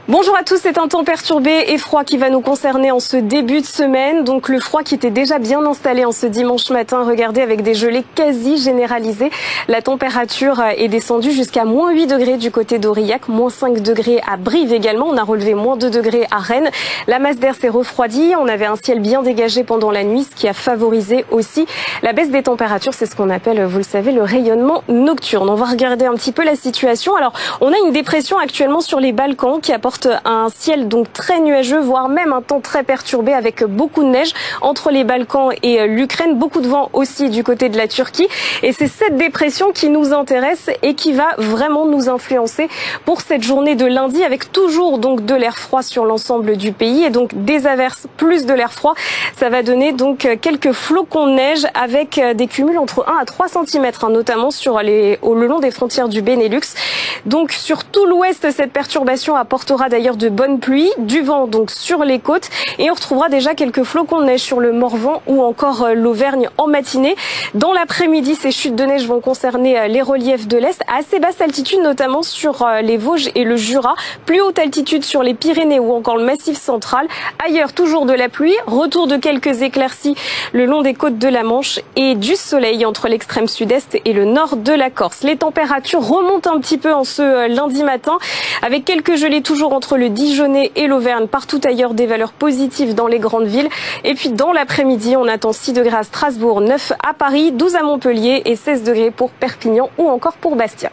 Bonjour à tous, c'est un temps perturbé et froid qui va nous concerner en ce début de semaine. Donc le froid qui était déjà bien installé en ce dimanche matin, regardez, avec des gelées quasi généralisées. La température est descendue jusqu'à moins 8 degrés du côté d'Aurillac, moins 5 degrés à Brive également. On a relevé moins 2 degrés à Rennes. La masse d'air s'est refroidie. On avait un ciel bien dégagé pendant la nuit, ce qui a favorisé aussi la baisse des températures. C'est ce qu'on appelle, vous le savez, le rayonnement nocturne. On va regarder un petit peu la situation. Alors, on a une dépression actuellement sur les Balkans qui apporte un ciel donc très nuageux, voire même un temps très perturbé avec beaucoup de neige entre les Balkans et l'Ukraine, beaucoup de vent aussi du côté de la Turquie. Et c'est cette dépression qui nous intéresse et qui va vraiment nous influencer pour cette journée de lundi, avec toujours donc de l'air froid sur l'ensemble du pays et donc des averses plus de l'air froid. Ça va donner donc quelques flocons de neige avec des cumuls entre 1 à 3 cm, notamment sur le long des frontières du Benelux. Donc sur tout l'ouest, cette perturbation apportera d'ailleurs de bonnes pluies, du vent donc sur les côtes, et on retrouvera déjà quelques flocons de neige sur le Morvan ou encore l'Auvergne en matinée. Dans l'après-midi, ces chutes de neige vont concerner les reliefs de l'Est, à assez basse altitude, notamment sur les Vosges et le Jura, plus haute altitude sur les Pyrénées ou encore le Massif central. Ailleurs, toujours de la pluie, retour de quelques éclaircies le long des côtes de la Manche et du soleil entre l'extrême sud-est et le nord de la Corse. Les températures remontent un petit peu en ce lundi matin, avec quelques gelées toujours entre le Dijonais et l'Auvergne. Partout ailleurs, des valeurs positives dans les grandes villes. Et puis dans l'après-midi, on attend 6 degrés à Strasbourg, 9 à Paris, 12 à Montpellier et 16 degrés pour Perpignan ou encore pour Bastia.